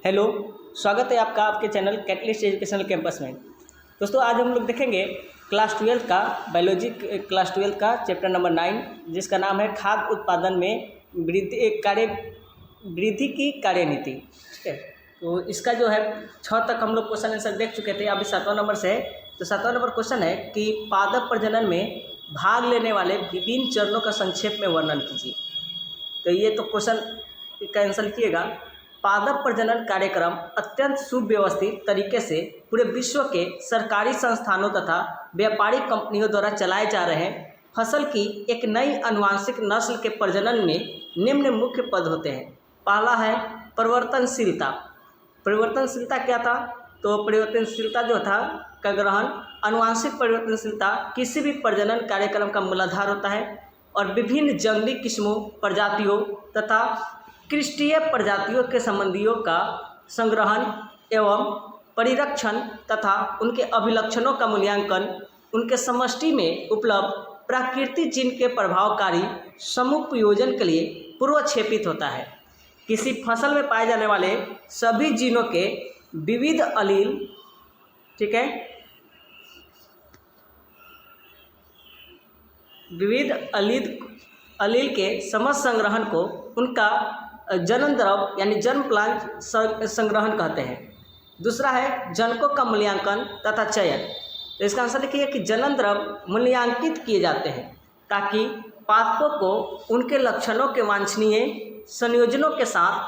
Hello, स्वागत है आपका आपके चैनल कैटलिस्ट एजुकेशनल कैंपस में। दोस्तों, आज हम लोग देखेंगे क्लास 12 का बायोलॉजी क्लास 12 का चैप्टर नंबर 9, जिसका नाम है खाद्य उत्पादन में वृद्धि की कार्यनीति। ठीक है, तो इसका जो है 6 तक हम लोग क्वेश्चन आंसर देख चुके थे। अभी 7वां नंबर से है। तो 7वां नंबर क्वेश्चन है कि पादप प्रजनन में भाग लेने वाले विभिन्न चरणों का संक्षेप में वर्णन कीजिए। तो ये तो क्वेश्चन का आंसर लिखिएगा। पादप प्रजनन कार्यक्रम अत्यंत सुव्यवस्थित तरीके से पूरे विश्व के सरकारी संस्थानों तथा व्यापारिक कंपनियों द्वारा चलाए जा रहे फसल की एक नई आनुवांशिक नस्ल के प्रजनन में निम्न मुख्य पद होते हैं। पहला है परिवर्तनशीलता। परिवर्तनशीलता क्या था? तो परिवर्तनशीलता जो था का ग्रहण, आनुवांशिक परिवर्तनशीलता किसी भी प्रजनन कार्यक्रम का मूलाधार होता है और विभिन्न जंगली किस्मों, प्रजातियों तथा क्रिस्टीय प्रजातियों के संबंधियों का संग्रहण एवं परिरक्षण तथा उनके अभिलक्षणों का मूल्यांकन उनके समष्टि में उपलब्ध प्राकृतिक जीन के प्रभावकारी समुपयोजन के लिए पूर्वक्षेपित होता है। किसी फसल में पाए जाने वाले सभी जीनों के विविध अलील, ठीक है, विविध अलील के समस्त संग्रहण को उनका जनन द्रव यानी जन्म प्लांट संग्रहण कहते हैं। दूसरा है जनकों का मूल्यांकन तथा चयन। तो इसका आंसर लिखिए कि जनन द्रव मूल्यांकित किए जाते हैं ताकि पादपों को उनके लक्षणों के वांछनीय संयोजनों के साथ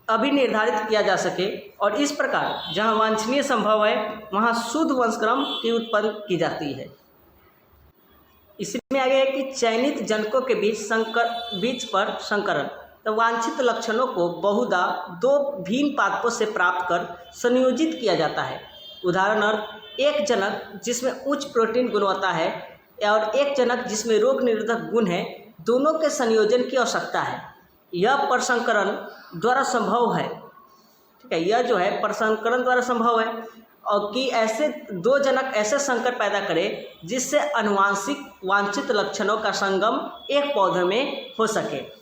अभिनिर्धारित किया जा सके और इस प्रकार जहां वांछनीय संभव है वहां शुद्ध वंशक्रम की उत्पन्न की जाती है। इसमें आगे है कि चयनित जनकों के बीच पर संकरण। तो वांछित लक्षणों को बहुधा 2 भिन्न पादपों से प्राप्त कर संयोजित किया जाता है। उदाहरणार्थ एक जनक जिसमें उच्च प्रोटीन गुणवत्ता है और एक जनक जिसमें रोग निरोधक गुण है, दोनों के संयोजन की आवश्यकता है। यह प्रसंकरण द्वारा संभव है। ठीक है, यह जो है प्रसंकरण द्वारा संभव है और कि ऐसे 2 जनक ऐसे संकर पैदा करें जिससे आनुवांशिक वांछित लक्षणों का संगम एक पौधे में हो सके।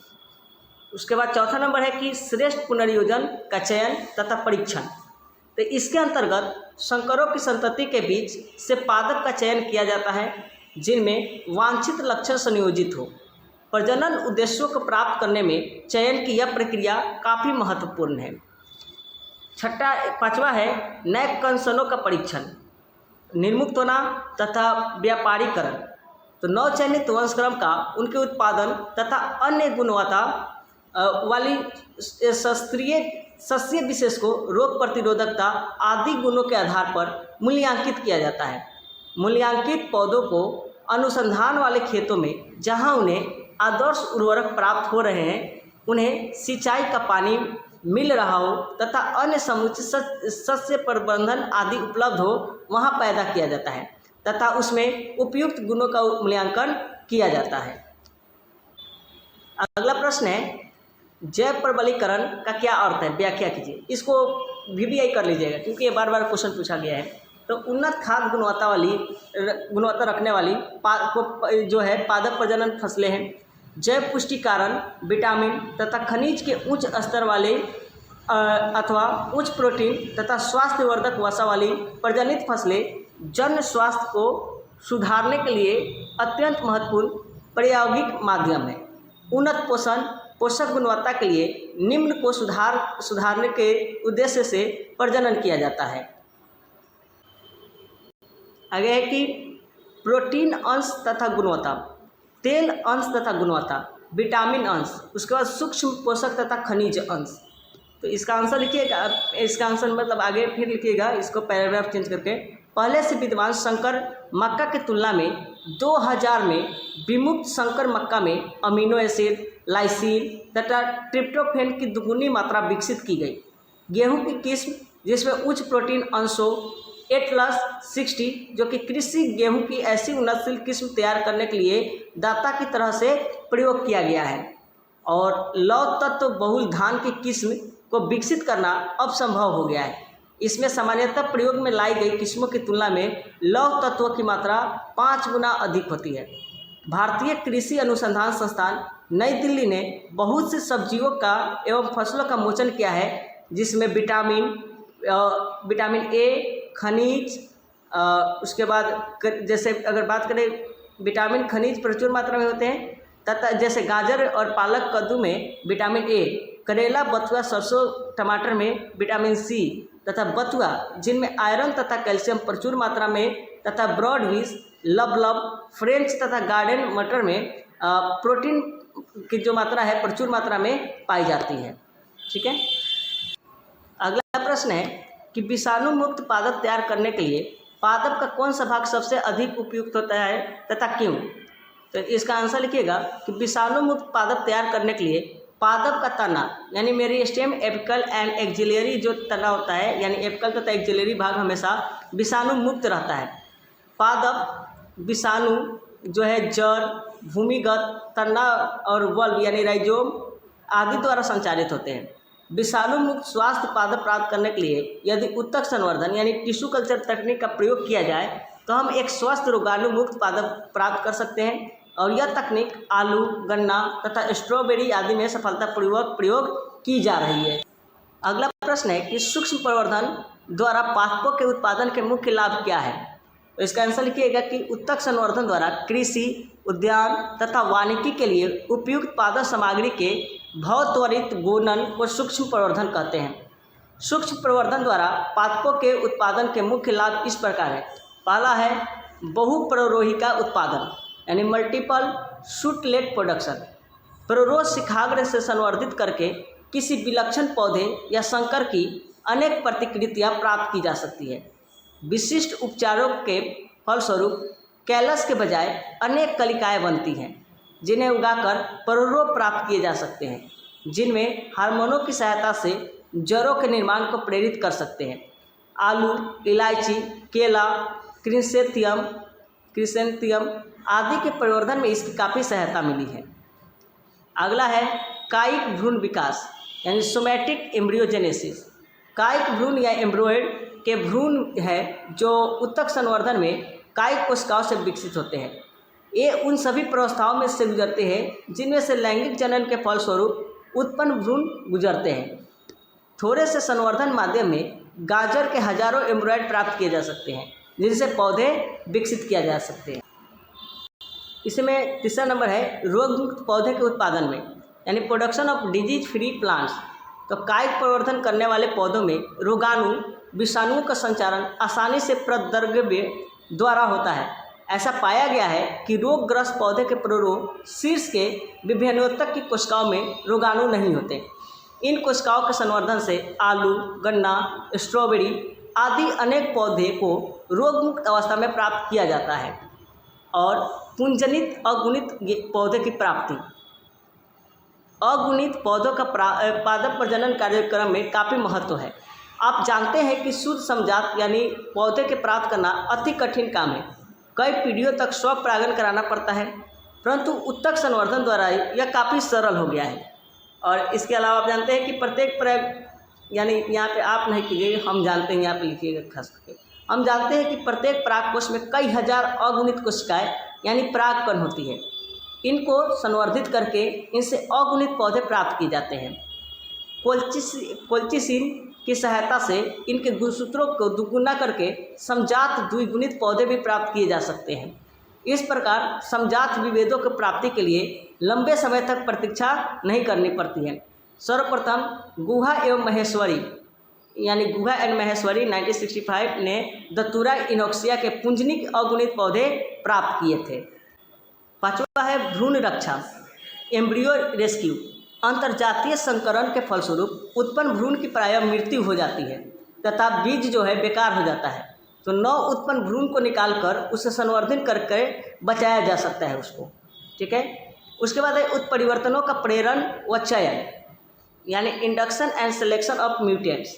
उसके बाद चौथा नंबर है कि श्रेष्ठ पुनर्योजन का चयन तथा परीक्षण। तो इसके अंतर्गत संकरों की संतति के बीच से पादप का चयन किया जाता है जिनमें वांछित लक्षण संयोजित हो। प्रजनन उद्देश्यों को प्राप्त करने में चयन की यह प्रक्रिया काफ़ी महत्वपूर्ण है। 5वां है नए कंसनों का परीक्षण, निर्मुक्त होना तथा व्यापारीकरण। तो नवचयनित वंशक्रम का उनके उत्पादन तथा अन्य गुणवत्ता वाली शास्त्रीय सस्य विशेष को रोग प्रतिरोधकता आदि गुणों के आधार पर मूल्यांकित किया जाता है। मूल्यांकित पौधों को अनुसंधान वाले खेतों में जहां उन्हें आदर्श उर्वरक प्राप्त हो रहे हैं, उन्हें सिंचाई का पानी मिल रहा हो तथा अन्य समुचित सस्य प्रबंधन आदि उपलब्ध हो, वहां पैदा किया जाता है तथा उसमें उपयुक्त गुणों का मूल्यांकन किया जाता है। अगला प्रश्न है जैव प्रबलीकरण का क्या अर्थ है, व्याख्या कीजिए। इसको VBI कर लीजिएगा क्योंकि ये बार बार क्वेश्चन पूछा गया है। तो उन्नत खाद्य गुणवत्ता रखने वाली जो है पादप प्रजनन फसलें हैं। जैव पुष्टिकारण, विटामिन तथा खनिज के उच्च स्तर वाले अथवा उच्च प्रोटीन तथा स्वास्थ्यवर्धक वसा वाली प्रजनित फसलें जन स्वास्थ्य को सुधारने के लिए अत्यंत महत्वपूर्ण प्रायोगिक माध्यम है। उन्नत पोषक गुणवत्ता के लिए निम्न को सुधारने के उद्देश्य से प्रजनन किया जाता है। आगे है कि प्रोटीन अंश तथा गुणवत्ता, तेल अंश तथा गुणवत्ता, विटामिन अंश, उसके बाद सूक्ष्म पोषक तथा खनिज अंश। तो इसका आंसर लिखिएगा। इसका आंसर मतलब आगे फिर लिखिएगा, इसको पैराग्राफ चेंज करके। पहले से विद्यमान संकर मक्का की तुलना में 2000 में विमुक्त संकर मक्का में अमीनो एसिड, लाइसिन तथा ट्रिप्टोफैन की दुगुनी मात्रा विकसित की गई। गेहूं की किस्म जिसमें उच्च प्रोटीन अंशों A+60 जो कि कृषि गेहूं की ऐसी उन्नतशील किस्म तैयार करने के लिए दाता की तरह से प्रयोग किया गया है और लौह तत्व बहुल धान की किस्म को विकसित करना अब संभव हो गया है। इसमें सामान्यतः प्रयोग में लाई गई किस्मों की तुलना में लौह तत्वों की मात्रा 5 गुना अधिक होती है। भारतीय कृषि अनुसंधान संस्थान नई दिल्ली ने बहुत सी सब्जियों का एवं फसलों का मोचन किया है जिसमें विटामिन ए, खनिज, उसके बाद जैसे अगर बात करें विटामिन खनिज प्रचुर मात्रा में होते हैं, तथा जैसे गाजर और पालक कद्दू में विटामिन ए, करेला, बथुआ, सरसों, टमाटर में विटामिन सी तथा बथुआ जिनमें आयरन तथा कैल्शियम प्रचुर मात्रा में, तथा ब्रॉडबीन्स, लबलब, फ्रेंच तथा गार्डन मटर में प्रोटीन की जो मात्रा है प्रचुर मात्रा में पाई जाती है। ठीक है। अगला प्रश्न है कि विषाणु मुक्त पादप तैयार करने के लिए पादप का कौन सा भाग सबसे अधिक उपयुक्त होता है तथा क्यों? तो इसका आंसर लिखिएगा कि विषाणु मुक्त पादप तैयार करने के लिए पादप का तना यानी मेरिस्टेम, एपिकल एंड एक्जिलरी जो तना होता है यानी एपिकल तथा एक्जिलरी भाग हमेशा विषाणु मुक्त रहता है। पादप विषाणु जो है जड़, भूमिगत, तना और वल्ब यानी राइजोम आदि द्वारा संचालित होते हैं। विषाणु मुक्त स्वास्थ्य पादप प्राप्त करने के लिए यदि उत्तक संवर्धन यानी टिश्यू कल्चर तकनीक का प्रयोग किया जाए तो हम एक स्वस्थ रोगाणु मुक्त पादप प्राप्त कर सकते हैं, और यह तकनीक आलू, गन्ना तथा स्ट्रॉबेरी आदि में सफलतापूर्वक प्रयोग की जा रही है। अगला प्रश्न है कि सूक्ष्म प्रवर्धन द्वारा पादपों के उत्पादन के मुख्य लाभ क्या है? तो इसका आंसर लिखिएगा कि उत्तक संवर्धन द्वारा कृषि, उद्यान तथा वानिकी के लिए उपयुक्त पादप सामग्री के भौत्वरित गुणन को सूक्ष्म प्रवर्धन कहते हैं। सूक्ष्म प्रवर्धन द्वारा पादपों के उत्पादन के मुख्य लाभ इस प्रकार है। पहला है बहुप्ररोहिका उत्पादन यानी मल्टीपल शूटलेट प्रोडक्शन। प्ररोह शिखाग्र से संवर्धित करके किसी विलक्षण पौधे या संकर की अनेक प्रतिकृतियाँ प्राप्त की जा सकती है। विशिष्ट उपचारों के फलस्वरूप कैलस के बजाय अनेक कलिकाएँ बनती हैं जिन्हें उगाकर प्ररोह प्राप्त किए जा सकते हैं, जिनमें हार्मोनों की सहायता से जड़ों के निर्माण को प्रेरित कर सकते हैं। आलू, इलायची, केला, क्रिसेंथियम आदि के प्रवर्धन में इसकी काफ़ी सहायता मिली है। अगला है कायिक भ्रूण विकास यानी सोमैटिक एम्ब्रियोजेनेसिस। कायिक भ्रूण या एम्ब्रॉयड के भ्रूण है जो उत्तक संवर्धन में कायिक कोशिकाओं से विकसित होते हैं। ये उन सभी प्रवस्थाओं में से गुजरते हैं जिनमें से लैंगिक जनन के फलस्वरूप उत्पन्न भ्रूण गुजरते हैं। थोड़े से संवर्धन माध्यम में गाजर के हजारों एम्ब्रॉयड प्राप्त किए जा सकते हैं जिनसे पौधे विकसित किया जा सकते हैं। इसमें तीसरा नंबर है रोग मुक्त पौधे के उत्पादन में यानी production of disease free plants. तो कायिक प्रवर्धन करने वाले पौधों में रोगाणु, विषाणुओं का संचारण आसानी से प्रद्रव्य द्वारा होता है। ऐसा पाया गया है कि रोगग्रस्त पौधे के प्ररोह शीर्ष के विभेन्योत्तक की कोशिकाओं में रोगाणु नहीं होते। इन कोशिकाओं के संवर्धन से आलू, गन्ना, स्ट्रॉबेरी आदि अनेक पौधे को रोगमुक्त अवस्था में प्राप्त किया जाता है। और पुंजनित अगुणित पौधे की प्राप्ति। अगुणित पौधों का पादप प्रजनन कार्यक्रम में काफ़ी महत्व है। आप जानते हैं कि शुद्ध समजात यानी पौधे के प्राप्त करना अति कठिन काम है। कई पीढ़ियों तक स्वपरागण कराना पड़ता है, परंतु उत्तक संवर्धन द्वारा यह काफ़ी सरल हो गया है। और इसके अलावा आप जानते हैं कि प्रत्येक प्रयोग यानी यहाँ पे आप नहीं कीजिएगा, हम जानते हैं, यहाँ पे लिखिएगा खास करके। हम जानते हैं कि प्रत्येक परागकोश में कई हजार अगुणित कोशिकाएँ यानी परागकण होती है। इनको संवर्धित करके इनसे अगुणित पौधे प्राप्त किए जाते हैं। कोल्चिसिन की सहायता से इनके गुणसूत्रों को दुगुना करके समजात द्विगुणित पौधे भी प्राप्त किए जा सकते हैं। इस प्रकार समजात विभेदों की प्राप्ति के लिए लंबे समय तक प्रतीक्षा नहीं करनी पड़ती है। सर्वप्रथम गुहा एवं महेश्वरी यानी गुहा एंड महेश्वरी 1965 ने दतुरा इनोक्सिया के पुंजनिक अगुणित पौधे प्राप्त किए थे। पांचवा है भ्रूण रक्षा एम्ब्रियो रेस्क्यू। अंतर्जातीय संकरण के फलस्वरूप उत्पन्न भ्रूण की प्रायः मृत्यु हो जाती है तथा बीज जो है बेकार हो जाता है। तो नव उत्पन्न भ्रूण को निकालकर उसे संवर्धित करके बचाया जा सकता है उसको। ठीक है। उसके बाद है उत्परिवर्तनों का प्रेरण व चयन यानी induction and selection of mutants.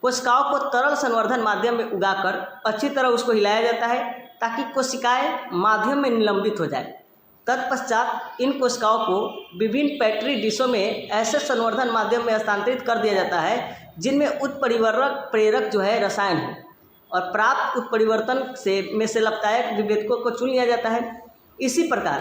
कोशिकाओं को तरल संवर्धन माध्यम में उगाकर अच्छी तरह उसको हिलाया जाता है ताकि कोशिकाएं माध्यम में निलंबित हो जाए। तत्पश्चात इन कोशिकाओं को विभिन्न पेट्री डिशों में ऐसे संवर्धन माध्यम में हस्तांतरित कर दिया जाता है जिनमें उत्परिवर्तक प्रेरक जो है रसायन है, और प्राप्त उत्परिवर्तन में से लाभदायक विभेदकों को चुन लिया जाता है। इसी प्रकार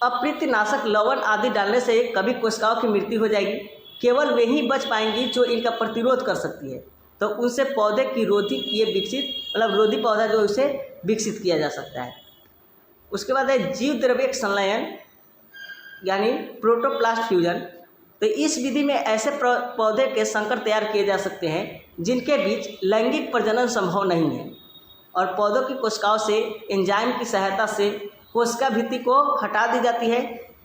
अप्रीतिनाशक लवण आदि डालने से कभी कोशिकाओं की मृत्यु हो जाएगी केवल वे ही बच पाएंगी जो इनका प्रतिरोध कर सकती है। तो उनसे पौधे की रोधी ये विकसित मतलब रोधी पौधा जो उसे विकसित किया जा सकता है। उसके बाद है जीव द्रव्यक संलयन यानी प्रोटोप्लास्ट फ्यूजन। तो इस विधि में ऐसे पौधे के संकर तैयार किए जा सकते हैं जिनके बीच लैंगिक प्रजनन संभव नहीं है और पौधों की कोशिकाओं से एंजाइम की सहायता से कोशिका भित्ति को हटा दी जाती है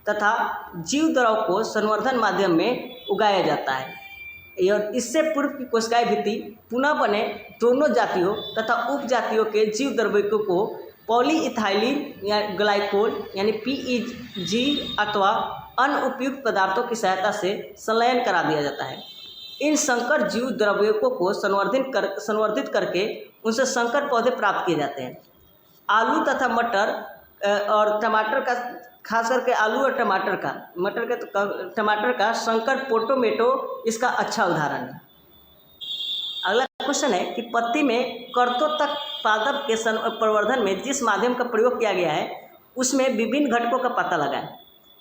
तथा जीव द्रव को संवर्धन माध्यम में उगाया जाता है। और इससे पूर्व की कोशिकाएं भित्ति पुनः बने दोनों जातियों तथा उपजातियों के जीव द्रव्यकों को पॉलीइथाइलिन या ग्लाइकोल यानी PEG अथवा अन्य उपयुक्त पदार्थों की सहायता से संलयन करा दिया जाता है। इन संकर जीव द्रव्यकों को संवर्धित करके उनसे संकर पौधे प्राप्त किए जाते हैं। आलू तथा मटर और टमाटर का, खास करके आलू और टमाटर का संकर पोटोमेटो इसका अच्छा उदाहरण है। अगला क्वेश्चन है कि पत्ती में कर्तोत्तक पादप के प्रवर्धन में जिस माध्यम का प्रयोग किया गया है उसमें विभिन्न घटकों का पता लगाएं।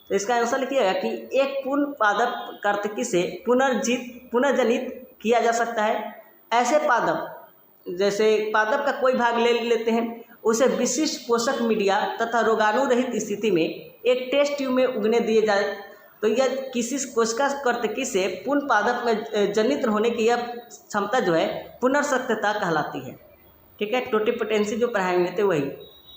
तो इसका आंसर लिखिएगा कि एक पूर्ण पादप कर्तकी से पुनर्जनित किया जा सकता है। ऐसे पादप जैसे पादप का कोई भाग ले लेते हैं, उसे विशिष्ट पोषक मीडिया तथा रोगाणु रहित स्थिति में एक टेस्ट ट्यूब में उगने दिए जाए तो यह किसी कोशिका कर्तकी से पूर्ण पादप में जनित होने की यह क्षमता जो है पुनर्सक्तता कहलाती है। ठीक है, टोटिपोटेंसी जो पढ़ाएंगे थे वही।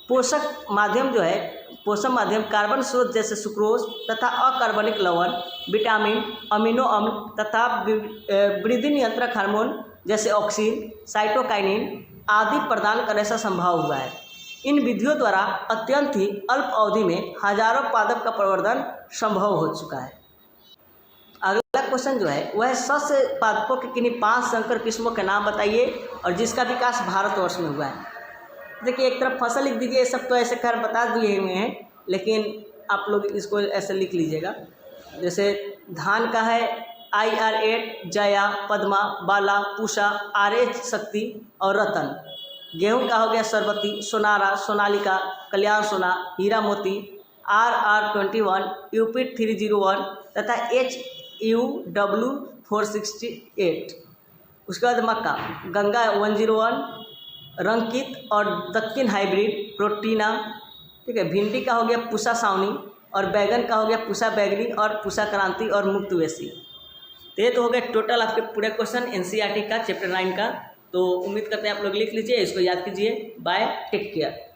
पोषक माध्यम जो है, पोषक माध्यम कार्बन स्रोत जैसे सुक्रोज तथा अकार्बनिक लवण, विटामिन, अमीनो अम्ल तथा वृद्धि नियंत्रक हार्मोन जैसे ऑक्सीन, साइटोकाइनिन आदि प्रदान करने से संभव हुआ है। इन विधियों द्वारा अत्यंत ही अल्प अवधि में हजारों पादप का प्रवर्धन संभव हो चुका है। अगला क्वेश्चन जो है वह सस्य पादपों की किन्हीं 5 संकर किस्मों के नाम बताइए और जिसका विकास भारतवर्ष में हुआ है। देखिए, एक तरफ फसल लिख दीजिए, सब तो ऐसे खैर बता दिए हुए हैं, लेकिन आप लोग इसको ऐसे लिख लीजिएगा। जैसे धान का है IR8, जया, पद्मा, बाला, पूषा, RH शक्ति और रतन। गेहूं का हो गया सरबती, सोनारा, सोनालिका, कल्याण सोना, हीरा मोती, RR21, UP 301 तथा HUW 468। उसके बाद मक्का, गंगा 101, रंकित और दक्कन हाइब्रिड, प्रोटीना। ठीक है, भिंडी का हो गया पूषा सावनी और बैगन का हो गया पूषा बैगनी और पूषा क्रांति और मुक्तवेशी। ये तो हो गया टोटल आपके पूरे क्वेश्चन NCERT का चैप्टर 9 का। तो उम्मीद करते हैं आप लोग लिख लीजिए, इसको याद कीजिए। Bye, take care.